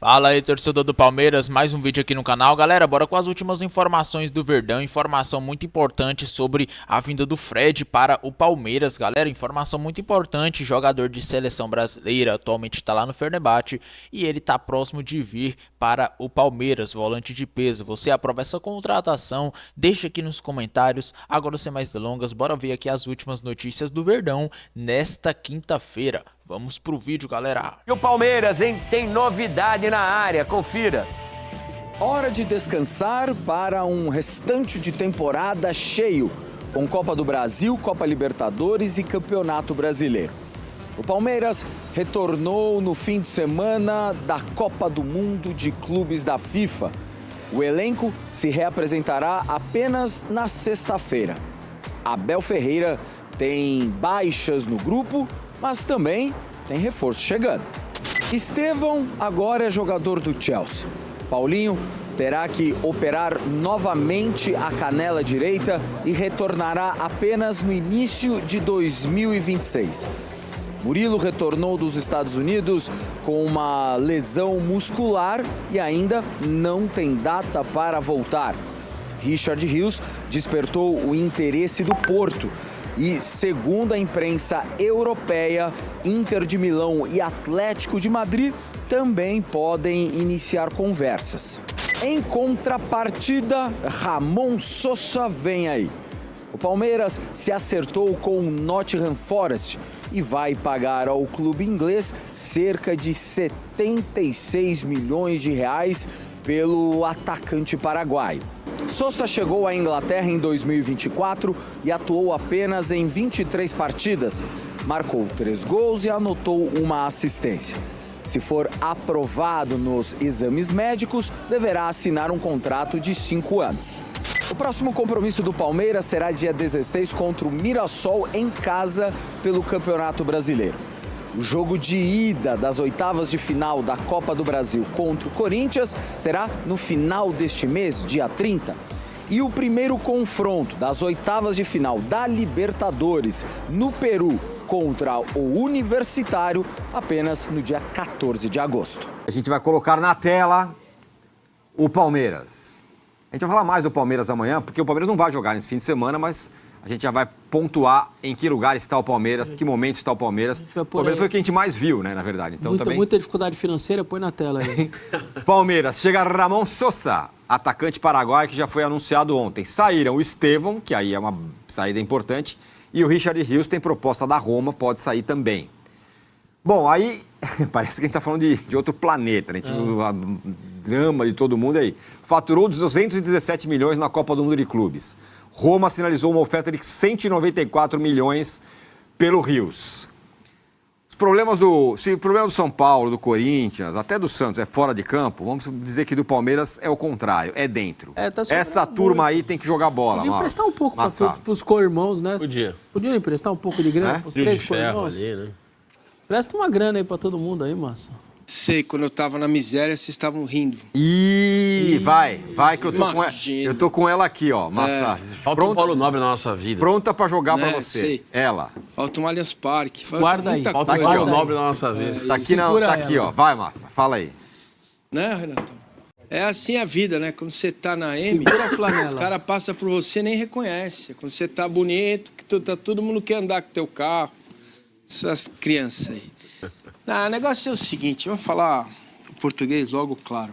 Fala aí, torcedor do Palmeiras, mais um vídeo aqui no canal. Galera, bora com as últimas informações do Verdão, informação muito importante sobre a vinda do Fred para o Palmeiras. Galera, informação muito importante, jogador de seleção brasileira, atualmente está lá no Fenerbahçe e ele está próximo de vir para o Palmeiras, volante de peso. Você aprova essa contratação? Deixa aqui nos comentários. Agora, sem mais delongas, bora ver aqui as últimas notícias do Verdão nesta quinta-feira. Vamos pro vídeo, galera. E o Palmeiras, hein? Tem novidade na área, confira. Hora de descansar para um restante de temporada cheio, com Copa do Brasil, Copa Libertadores e Campeonato Brasileiro. O Palmeiras retornou no fim de semana da Copa do Mundo de Clubes da FIFA. O elenco se reapresentará apenas na sexta-feira. Abel Ferreira tem baixas no grupo, mas também tem reforço chegando. Estevão agora é jogador do Chelsea. Paulinho terá que operar novamente a canela direita e retornará apenas no início de 2026. Murilo retornou dos Estados Unidos com uma lesão muscular e ainda não tem data para voltar. Richard Rios despertou o interesse do Porto. E, segundo a imprensa europeia, Inter de Milão e Atlético de Madrid também podem iniciar conversas. Em contrapartida, Ramon Sosa vem aí. O Palmeiras se acertou com o Nottingham Forest e vai pagar ao clube inglês cerca de 76 milhões de reais pelo atacante paraguaio. Sosa chegou à Inglaterra em 2024 e atuou apenas em 23 partidas. Marcou 3 gols e anotou uma assistência. Se for aprovado nos exames médicos, deverá assinar um contrato de 5 anos. O próximo compromisso do Palmeiras será dia 16 contra o Mirassol em casa pelo Campeonato Brasileiro. O jogo de ida das oitavas de final da Copa do Brasil contra o Corinthians será no final deste mês, dia 30. E o primeiro confronto das oitavas de final da Libertadores no Peru contra o Universitário apenas no dia 14 de agosto. A gente vai colocar na tela o Palmeiras. A gente vai falar mais do Palmeiras amanhã, porque o Palmeiras não vai jogar nesse fim de semana, mas a gente já vai pontuar em que lugar está o Palmeiras, que momento está o Palmeiras. O Palmeiras foi o que a gente mais viu, né, na verdade. Então, muita dificuldade financeira, põe na tela aí. Palmeiras, chega Ramon Sosa, atacante paraguaio que já foi anunciado ontem. Saíram o Estevão, que aí é uma saída importante, e o Richard Rios tem proposta da Roma, pode sair também. Bom, aí parece que a gente está falando de outro planeta, né? A drama de todo mundo aí. Faturou 217 milhões na Copa do Mundo de Clubes. Roma sinalizou uma oferta de 194 milhões pelo Rios. Se o problema do São Paulo, do Corinthians, até do Santos é fora de campo, vamos dizer que do Palmeiras é o contrário, é dentro. Essa turma aí tem que jogar bola. Podia emprestar um pouco para os co-irmãos, né? Podia emprestar um pouco de grana para os 3 co-irmãos? Né? Presta uma grana aí para todo mundo aí, Massa. Sei, quando eu tava na miséria, vocês estavam rindo. Vai que eu tô com ela aqui, ó. Massa. Falta um Paulo Nobre na nossa vida. Pronta pra jogar pra você. Sei. Ela. Falta um Allianz Parque. Guarda aí. Falta um Paulo Nobre na nossa vida. Tá aqui, ó. Vai, Massa. Fala aí. Né, Renatão? É assim a vida, né? Quando você tá na M, Segura a flanela. os caras passam por você e nem reconhece. Quando você tá bonito, que todo mundo quer andar com o teu carro. Essas crianças aí. O negócio é o seguinte, vamos falar em português logo, claro.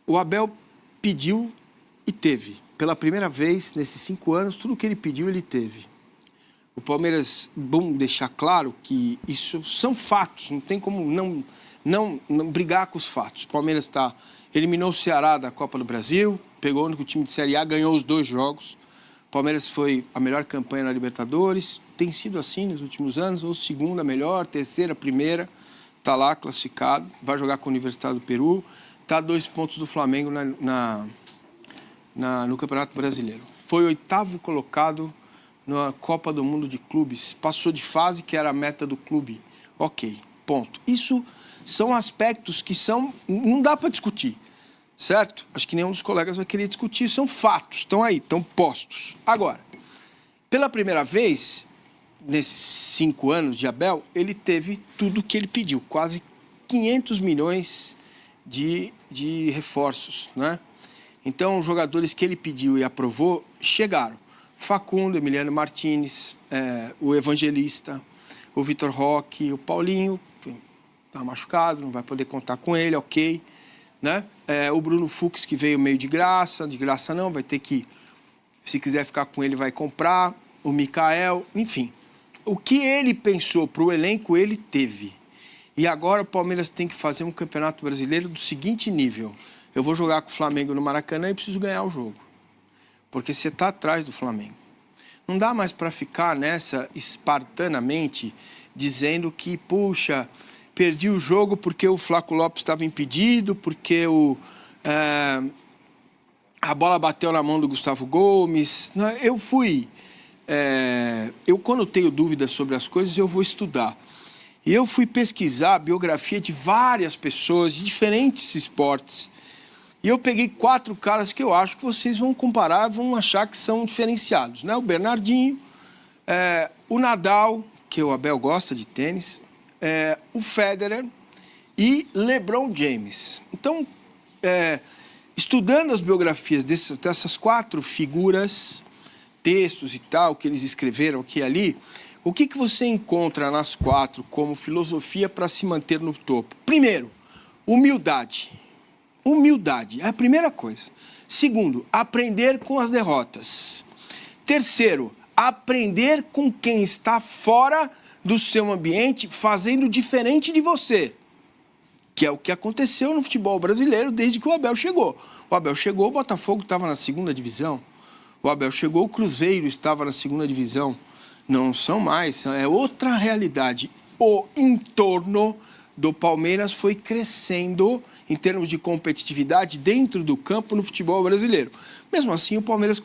O Abel pediu e teve. Pela primeira vez, nesses 5 anos, tudo que ele pediu, ele teve. O Palmeiras, bom deixar claro que isso são fatos, não tem como não brigar com os fatos. O Palmeiras eliminou o Ceará da Copa do Brasil, pegou o único time de Série A, ganhou os 2 jogos. O Palmeiras foi a melhor campanha na Libertadores, tem sido assim nos últimos anos, ou segunda melhor, terceira, primeira, está lá classificado, vai jogar com a Universidade do Peru, está a 2 pontos do Flamengo no Campeonato Brasileiro. Foi 8º colocado na Copa do Mundo de Clubes, passou de fase, que era a meta do clube. Ok, ponto. Isso são aspectos que não dá para discutir. Certo? Acho que nenhum dos colegas vai querer discutir, são fatos, estão aí, estão postos. Agora, pela primeira vez, nesses 5 anos de Abel, ele teve tudo que ele pediu, quase 500 milhões de reforços, né? Então, os jogadores que ele pediu e aprovou chegaram. Facundo, Emiliano Martínez, o Evangelista, o Vitor Roque, o Paulinho, que está machucado, não vai poder contar com ele, ok. Né? O Bruno Fux, que veio meio de graça não, vai ter que, se quiser ficar com ele, vai comprar. O Mikael, enfim. O que ele pensou para o elenco, ele teve. E agora o Palmeiras tem que fazer um campeonato brasileiro do seguinte nível. Eu vou jogar com o Flamengo no Maracanã e preciso ganhar o jogo. Porque você está atrás do Flamengo. Não dá mais para ficar nessa espartanamente dizendo que, puxa, perdi o jogo porque o Flaco Lopes estava impedido, porque a bola bateu na mão do Gustavo Gomes. Eu, quando tenho dúvidas sobre as coisas, eu vou estudar. E eu fui pesquisar a biografia de várias pessoas de diferentes esportes. E eu peguei 4 caras que eu acho que vocês vão comparar, vão achar que são diferenciados, né? O Bernardinho, o Nadal, que o Abel gosta de tênis, o Federer e LeBron James. Então, estudando as biografias dessas 4 figuras, textos e tal, que eles escreveram aqui e ali, o que você encontra nas 4 como filosofia para se manter no topo? Primeiro, humildade. Humildade é a primeira coisa. Segundo, aprender com as derrotas. Terceiro, aprender com quem está fora do seu ambiente, fazendo diferente de você. Que é o que aconteceu no futebol brasileiro desde que o Abel chegou. O Abel chegou, o Botafogo estava na 2ª divisão. O Abel chegou, o Cruzeiro estava na 2ª divisão. Não são mais, é outra realidade. O entorno do Palmeiras foi crescendo em termos de competitividade dentro do campo no futebol brasileiro. Mesmo assim, o Palmeiras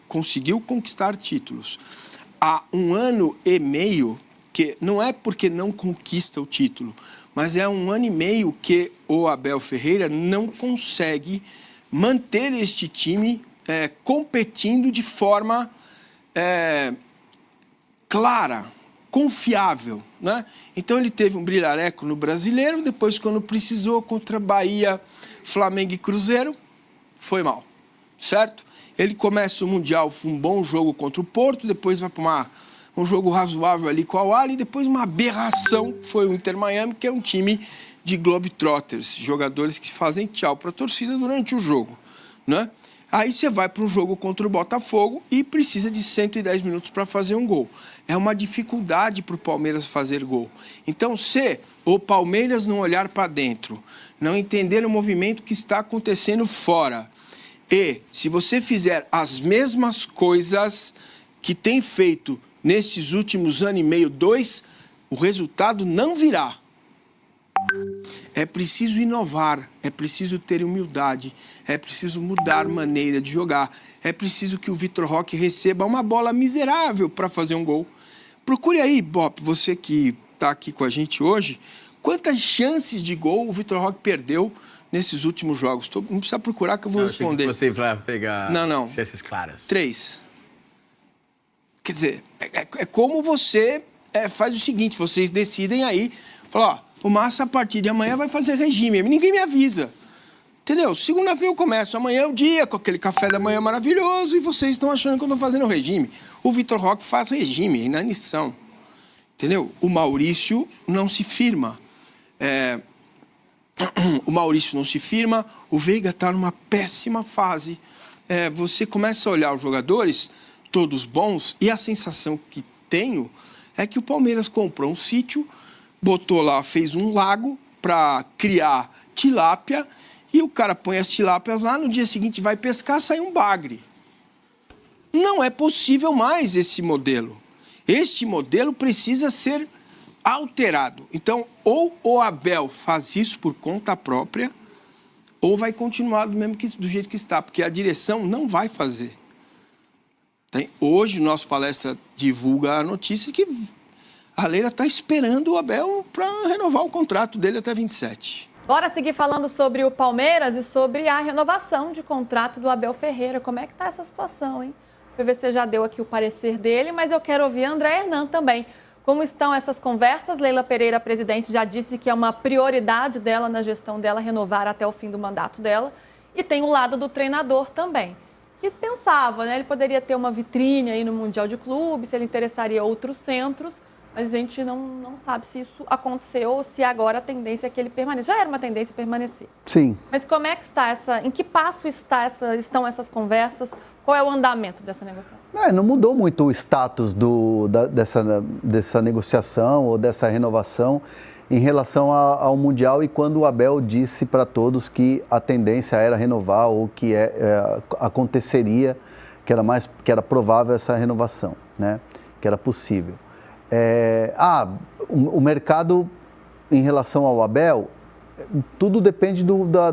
conseguiu conquistar títulos. Há 1 ano e meio, que não é porque não conquista o título, mas é 1 ano e meio que o Abel Ferreira não consegue manter este time competindo de forma clara, confiável, né? Então ele teve um brilhareco no Brasileiro, depois quando precisou contra Bahia, Flamengo e Cruzeiro, foi mal, certo? Ele começa o Mundial, um bom jogo contra o Porto, depois vai para um jogo razoável ali com o Al Ahly, e depois uma aberração, que foi o Inter Miami, que é um time de Globetrotters, jogadores que fazem tchau para a torcida durante o jogo, né? Aí você vai para um jogo contra o Botafogo e precisa de 110 minutos para fazer um gol. É uma dificuldade para o Palmeiras fazer gol. Então, se o Palmeiras não olhar para dentro, não entender o movimento que está acontecendo fora, e se você fizer as mesmas coisas que tem feito nestes últimos 1 ano e meio, 2, o resultado não virá. É preciso inovar, é preciso ter humildade, é preciso mudar maneira de jogar, é preciso que o Vitor Roque receba uma bola miserável para fazer um gol. Procure aí, Bob, você que está aqui com a gente hoje, quantas chances de gol o Vitor Roque perdeu nesses últimos jogos? Não precisa procurar que eu vou responder. Achei que você para pegar não. chances claras. 3. Quer dizer, é como você faz o seguinte, vocês decidem aí, falar, ó, o Massa, a partir de amanhã, vai fazer regime. Ninguém me avisa. Entendeu? Segunda-feira eu começo. Amanhã é o dia, com aquele café da manhã maravilhoso, e vocês estão achando que eu estou fazendo regime. O Vitor Roque faz regime, é inanição. Entendeu? O Maurício não se firma. O Maurício não se firma. O Veiga está numa péssima fase. Você começa a olhar os jogadores, todos bons, e a sensação que tenho é que o Palmeiras comprou um sítio, botou lá, fez um lago para criar tilápia, e o cara põe as tilápias lá, no dia seguinte vai pescar, sai um bagre. Não é possível mais esse modelo. Este modelo precisa ser alterado. Então, ou o Abel faz isso por conta própria, ou vai continuar do jeito que está, porque a direção não vai fazer. Hoje, nossa palestra divulga a notícia que a Leila está esperando o Abel para renovar o contrato dele até 27. Bora seguir falando sobre o Palmeiras e sobre a renovação de contrato do Abel Ferreira. Como é que está essa situação, hein? O PVC já deu aqui o parecer dele, mas eu quero ouvir André Hernan também. Como estão essas conversas? Leila Pereira, presidente, já disse que é uma prioridade dela na gestão dela renovar até o fim do mandato dela. E tem o lado do treinador também, que pensava, né? Ele poderia ter uma vitrine aí no Mundial de Clubes, se ele interessaria outros centros, mas a gente não sabe se isso aconteceu ou se agora a tendência é que ele permaneça. Já era uma tendência permanecer. Sim. Mas como é que está em que passo estão essas conversas? Qual é o andamento dessa negociação? Não mudou muito o status dessa negociação ou dessa renovação em relação ao Mundial e quando o Abel disse para todos que a tendência era renovar ou que aconteceria, que era provável essa renovação, né? Que era possível. O mercado em relação ao Abel, tudo depende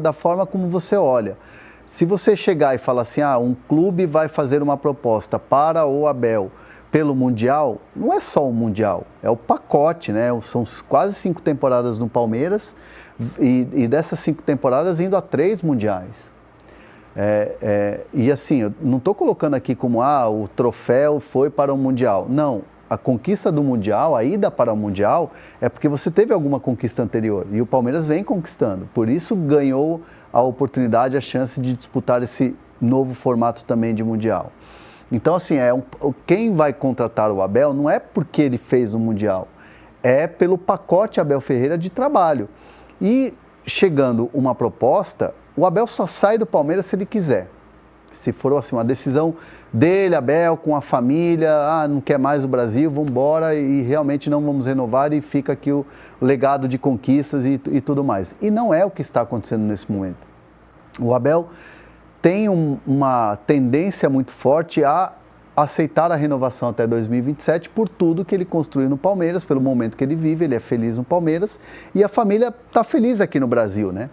da forma como você olha. Se você chegar e falar assim, um clube vai fazer uma proposta para o Abel pelo Mundial, não é só o Mundial, é o pacote, né? São quase 5 temporadas no Palmeiras e dessas 5 temporadas indo a 3 Mundiais. E assim, eu não estou colocando aqui como o troféu foi para o Mundial. Não, a conquista do Mundial, a ida para o Mundial, é porque você teve alguma conquista anterior. E o Palmeiras vem conquistando. Por isso ganhou a oportunidade, a chance de disputar esse novo formato também de Mundial. Então, assim, quem vai contratar o Abel não é porque ele fez o Mundial, é pelo pacote Abel Ferreira de trabalho. E chegando uma proposta, o Abel só sai do Palmeiras se ele quiser. Se for assim, uma decisão dele, Abel, com a família, não quer mais o Brasil, vamos embora e realmente não vamos renovar e fica aqui o legado de conquistas e tudo mais. E não é o que está acontecendo nesse momento. O Abel tem uma tendência muito forte a aceitar a renovação até 2027 por tudo que ele construiu no Palmeiras, pelo momento que ele vive, ele é feliz no Palmeiras e a família está feliz aqui no Brasil, né?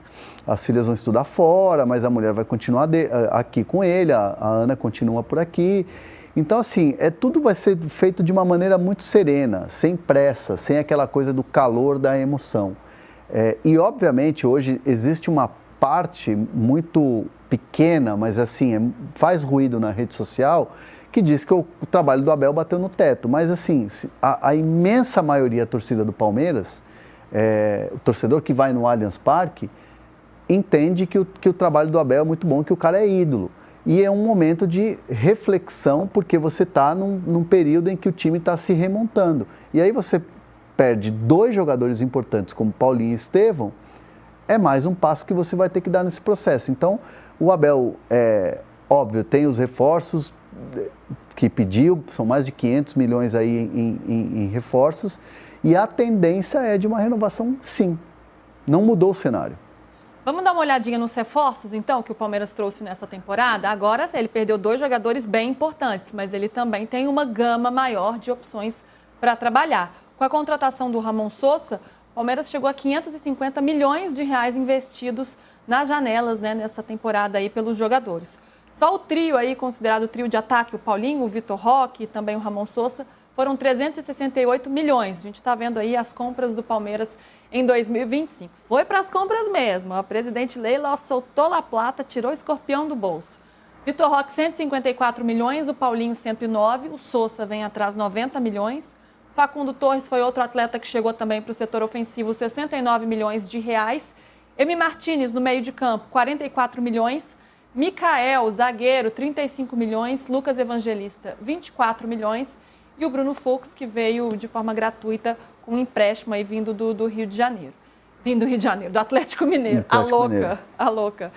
As filhas vão estudar fora, mas a mulher vai continuar aqui com ele, a Ana continua por aqui. Então, assim, tudo vai ser feito de uma maneira muito serena, sem pressa, sem aquela coisa do calor da emoção. E, obviamente, hoje existe uma parte muito pequena, mas assim, faz ruído na rede social, que diz que o trabalho do Abel bateu no teto. Mas assim, a imensa maioria da torcida do Palmeiras, o torcedor que vai no Allianz Parque, entende que o trabalho do Abel é muito bom, que o cara é ídolo. E é um momento de reflexão, porque você está num período em que o time está se remontando. E aí você perde 2 jogadores importantes, como Paulinho e Estevão, é mais um passo que você vai ter que dar nesse processo. Então, o Abel, óbvio, tem os reforços que pediu, são mais de 500 milhões aí em reforços, e a tendência é de uma renovação, sim. Não mudou o cenário. Vamos dar uma olhadinha nos reforços, então, que o Palmeiras trouxe nessa temporada? Agora, ele perdeu 2 jogadores bem importantes, mas ele também tem uma gama maior de opções para trabalhar. Com a contratação do Ramon Sosa, o Palmeiras chegou a 550 milhões de reais investidos nas janelas, né, nessa temporada aí pelos jogadores. Só o trio aí, considerado o trio de ataque, o Paulinho, o Vitor Roque e também o Ramon Sosa, foram 368 milhões. A gente está vendo aí as compras do Palmeiras em 2025. Foi para as compras mesmo. A presidente Leila soltou La Plata, tirou o escorpião do bolso. Vitor Roque, 154 milhões, o Paulinho, 109, o Sosa vem atrás, 90 milhões. Facundo Torres foi outro atleta que chegou também para o setor ofensivo, 69 milhões de reais. Emi Martínez, no meio de campo, 44 milhões. Micael, zagueiro, 35 milhões. Lucas Evangelista, 24 milhões. E o Bruno Fux, que veio de forma gratuita com um empréstimo aí vindo do Rio de Janeiro. Vindo do Rio de Janeiro, do Atlético Mineiro. A louca.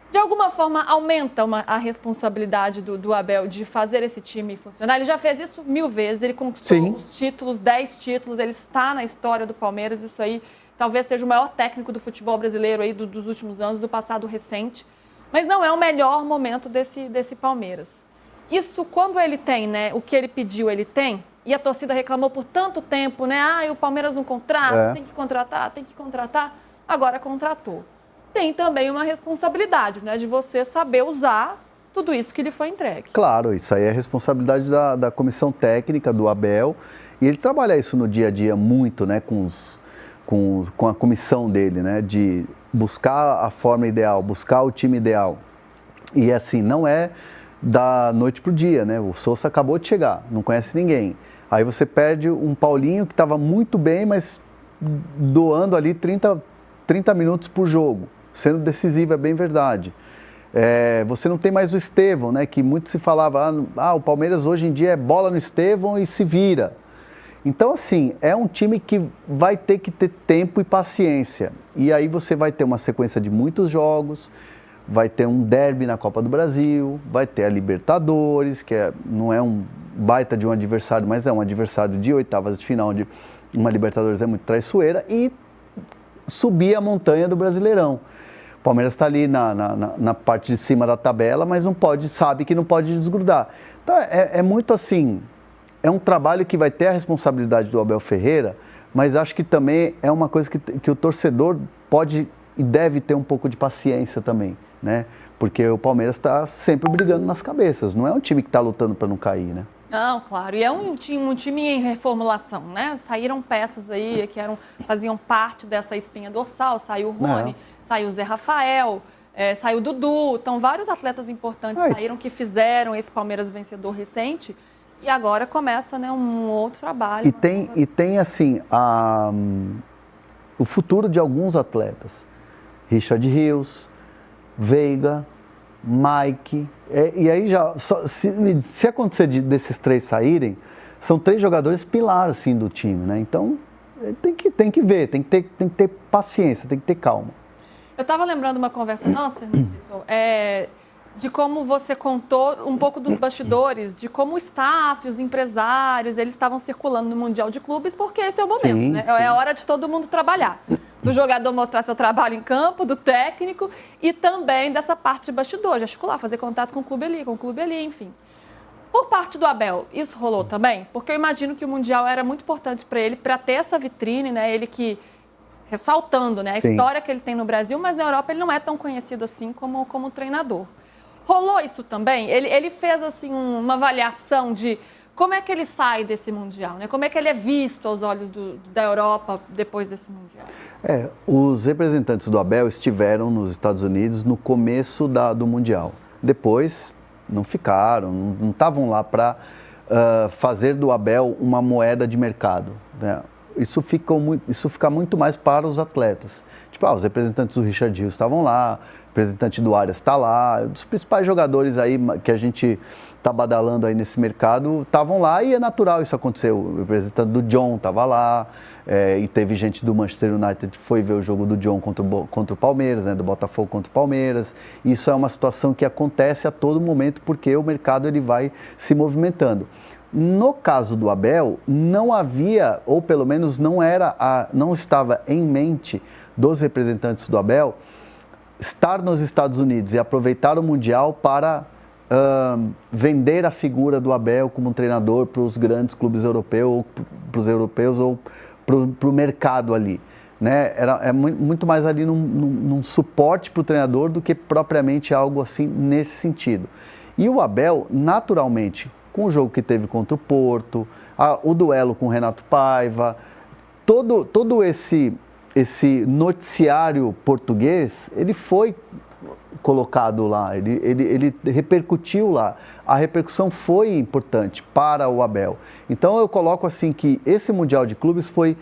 De alguma forma, aumenta a responsabilidade do Abel de fazer esse time funcionar. Ele já fez isso 1000 vezes, ele conquistou os títulos, 10 títulos, ele está na história do Palmeiras, isso aí talvez seja o maior técnico do futebol brasileiro aí dos últimos anos, do passado recente. Mas não é o melhor momento desse Palmeiras. Isso, quando ele tem, né, o que ele pediu, ele tem, e a torcida reclamou por tanto tempo, né? O Palmeiras não contrata, tem que contratar. Agora contratou. Tem também uma responsabilidade, né, de você saber usar tudo isso que lhe foi entregue. Claro, isso aí é responsabilidade da comissão técnica, do Abel, e ele trabalha isso no dia a dia muito, né, com a comissão dele, né, de buscar a forma ideal, buscar o time ideal. E assim, não é da noite para o dia, né? O Sosa acabou de chegar, não conhece ninguém. Aí você perde um Paulinho que estava muito bem, mas doando ali 30 minutos por jogo, sendo decisivo, é bem verdade. Você não tem mais o Estevão, né? Que muito se falava, o Palmeiras hoje em dia é bola no Estevão e se vira. Então, assim, é um time que vai ter que ter tempo e paciência. E aí você vai ter uma sequência de muitos jogos, vai ter um derby na Copa do Brasil, vai ter a Libertadores, que não é um baita de um adversário, mas é um adversário de oitavas de final, onde uma Libertadores é muito traiçoeira, e subir a montanha do Brasileirão. O Palmeiras está ali na parte de cima da tabela, mas sabe que não pode desgrudar. Então, é muito assim, é um trabalho que vai ter a responsabilidade do Abel Ferreira, mas acho que também é uma coisa que o torcedor pode e deve ter um pouco de paciência também, né? Porque o Palmeiras está sempre brigando nas cabeças, não é um time que está lutando para não cair, né? Não, claro, e é um time em reformulação, né? Saíram peças aí que faziam parte dessa espinha dorsal, saiu o Rony, saiu o Zé Rafael, saiu o Dudu, então vários atletas importantes saíram que fizeram esse Palmeiras vencedor recente, e agora começa, né, um outro trabalho. E tem assim, o futuro de alguns atletas, Richard Rios, Veiga, Mike, e aí se acontecer desses 3 saírem, são 3 jogadores pilar assim, do time, né? Então tem que ver, tem que ter paciência, tem que ter calma. Eu estava lembrando uma conversa nossa, de como você contou um pouco dos bastidores, de como o staff, os empresários, eles estavam circulando no Mundial de Clubes, porque esse é o momento, né? Sim. É a hora de todo mundo trabalhar. Do jogador mostrar seu trabalho em campo, do técnico e também dessa parte de bastidor, de articular, fazer contato com o clube ali, enfim. Por parte do Abel, isso rolou também? Porque eu imagino que o Mundial era muito importante para ele, para ter essa vitrine, né? Ele que, ressaltando, né, a história que ele tem no Brasil, mas na Europa ele não é tão conhecido assim como treinador. Rolou isso também? Ele fez assim uma avaliação de como é que ele sai desse Mundial, né? Como é que ele é visto aos olhos da Europa depois desse Mundial? Os representantes do Abel estiveram nos Estados Unidos no começo do Mundial. Depois não ficaram, não estavam lá para fazer do Abel uma moeda de mercado, né? Isso fica muito mais para os atletas. Tipo, os representantes do Richard Rios estavam lá, o representante do Arias está lá, os principais jogadores aí que a gente está badalando aí nesse mercado estavam lá, e é natural isso acontecer. O representante do John estava lá, e teve gente do Manchester United que foi ver o jogo do John contra o Palmeiras, né, do Botafogo contra o Palmeiras. Isso é uma situação que acontece a todo momento, porque o mercado ele vai se movimentando. No caso do Abel, não havia, ou pelo menos não estava em mente dos representantes do Abel, estar nos Estados Unidos e aproveitar o Mundial para vender a figura do Abel como um treinador para os grandes clubes europeus, para os europeus ou para o mercado ali, né? É muito mais ali num suporte para o treinador do que propriamente algo assim nesse sentido. E o Abel, naturalmente, com o jogo que teve contra o Porto, o duelo com o Renato Paiva, todo esse noticiário português, ele foi colocado lá, ele repercutiu lá. A repercussão foi importante para o Abel. Então eu coloco assim que esse Mundial de Clubes foi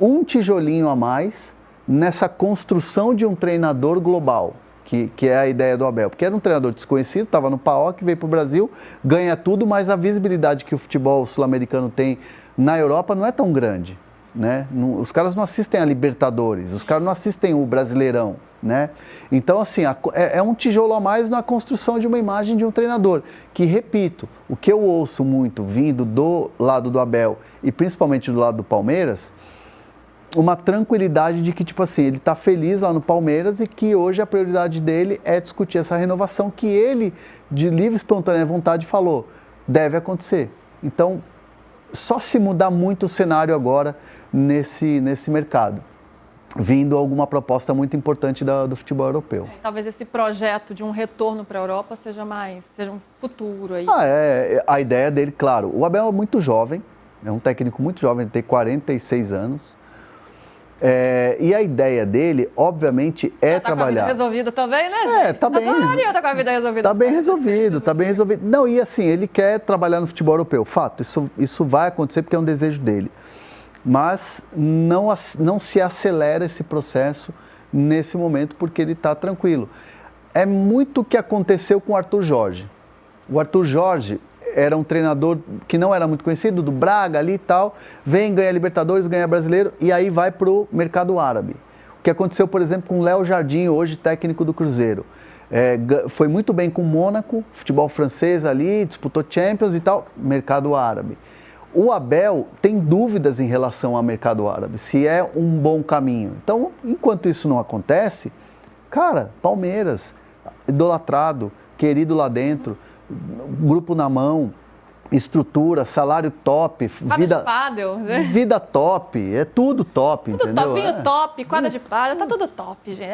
um tijolinho a mais nessa construção de um treinador global, que é a ideia do Abel. Porque era um treinador desconhecido, estava no PAOK, veio para o Brasil, ganha tudo, mas a visibilidade que o futebol sul-americano tem na Europa não é tão grande, né? Os caras não assistem a Libertadores, os caras não assistem o Brasileirão, né? Então, assim, é um tijolo a mais na construção de uma imagem de um treinador, que, repito, o que eu ouço muito vindo do lado do Abel e principalmente do lado do Palmeiras, uma tranquilidade de que, tipo assim, ele está feliz lá no Palmeiras e que hoje a prioridade dele é discutir essa renovação que ele, de livre e espontânea vontade, falou, deve acontecer. Então, só se mudar muito o cenário agora nesse mercado, vindo alguma proposta muito importante do futebol europeu. Talvez esse projeto de um retorno para a Europa seja um futuro aí. A ideia dele, claro, o Abel é muito jovem, é um técnico muito jovem, ele tem 46 anos, E a ideia dele, obviamente, é tá trabalhar. Com a vida resolvida também, né, gente? Tá bem. Adoraria estar com a vida resolvida. Tá bem resolvido, tá bem resolvido. Não, e assim, ele quer trabalhar no futebol europeu. Fato, isso vai acontecer porque é um desejo dele. Mas não se acelera esse processo nesse momento porque ele está tranquilo. É muito o que aconteceu com o Arthur Jorge. O Arthur Jorge era um treinador que não era muito conhecido, do Braga ali e tal, vem, ganha Libertadores, ganha Brasileiro e aí vai para o mercado árabe. O que aconteceu, por exemplo, com o Léo Jardim, hoje técnico do Cruzeiro. Foi muito bem com o Mônaco, futebol francês ali, disputou Champions e tal, mercado árabe. O Abel tem dúvidas em relação ao mercado árabe, se é um bom caminho. Então, enquanto isso não acontece, cara, Palmeiras, idolatrado, querido lá dentro, grupo na mão, estrutura, salário top, vida top, é tudo top, tudo entendeu? Tudo top, top, quadra de pádel, tá tudo top, gente.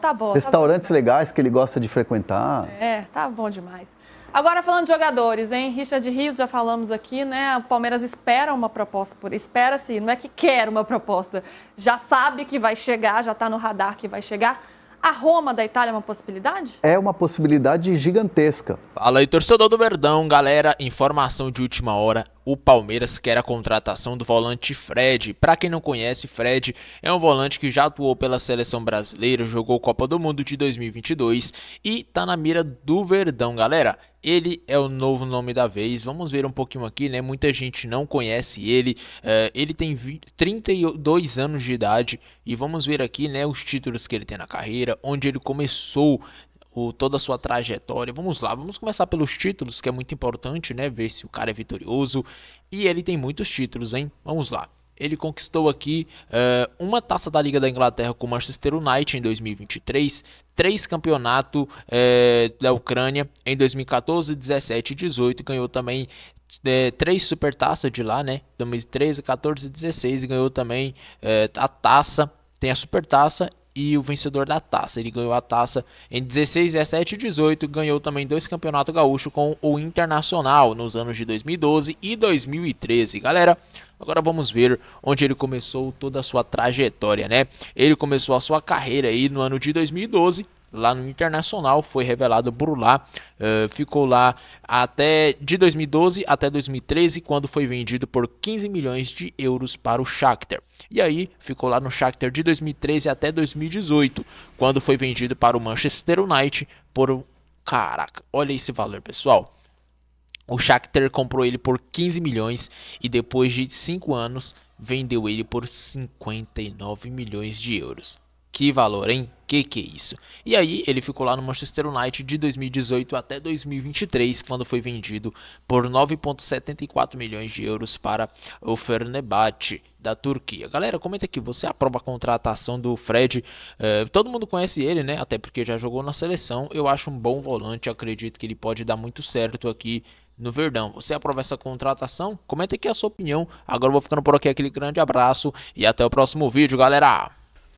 Tá bom. Restaurantes legais que ele gosta de frequentar. Tá bom demais. Agora, falando de jogadores, hein? Richard Rios, já falamos aqui, né? O Palmeiras espera uma proposta, espera-se, não é que quer uma proposta, já sabe que vai chegar, já está no radar que vai chegar. A Roma da Itália é uma possibilidade? É uma possibilidade gigantesca. Fala aí, torcedor do Verdão, galera, informação de última hora. O Palmeiras quer a contratação do volante Fred. Para quem não conhece, Fred é um volante que já atuou pela seleção brasileira, jogou Copa do Mundo de 2022 e tá na mira do Verdão, galera. Ele é o novo nome da vez. Vamos ver um pouquinho aqui, né? Muita gente não conhece ele. Ele tem 32 anos de idade e vamos ver aqui, né, os títulos que ele tem na carreira, onde ele começou toda a sua trajetória. Vamos lá, vamos começar pelos títulos, que é muito importante, né? Ver se o cara é vitorioso. E ele tem muitos títulos, hein? Vamos lá. Ele conquistou aqui uma taça da Liga da Inglaterra com o Manchester United em 2023, 3 campeonatos da Ucrânia em 2014, 17 e 18, ganhou também 3 supertaças de lá, né? 2013, 14 e 16, e ganhou também a taça, tem a supertaça e o vencedor da taça. Ele ganhou a taça em 16, 17 e 18, ganhou também 2 campeonatos gaúchos com o Internacional nos anos de 2012 e 2013. Galera, agora vamos ver onde ele começou toda a sua trajetória, né? Ele começou a sua carreira aí no ano de 2012, lá no Internacional, foi revelado por lá, ficou lá de 2012 até 2013, quando foi vendido por 15 milhões de euros para o Shakhtar. E aí ficou lá no Shakhtar de 2013 até 2018, quando foi vendido para o Manchester United por... Caraca, olha esse valor, pessoal. O Shakhtar comprou ele por 15 milhões e depois de 5 anos vendeu ele por 59 milhões de euros. Que valor, hein? Que é isso? E aí ele ficou lá no Manchester United de 2018 até 2023, quando foi vendido por 9,74 milhões de euros para o Fenerbahçe da Turquia. Galera, comenta aqui, você aprova a contratação do Fred? Todo mundo conhece ele, né? Até porque já jogou na seleção. Eu acho um bom volante, acredito que ele pode dar muito certo aqui no Verdão. Você aprova essa contratação? Comenta aqui a sua opinião. Agora eu vou ficando por aqui, aquele grande abraço e até o próximo vídeo, galera!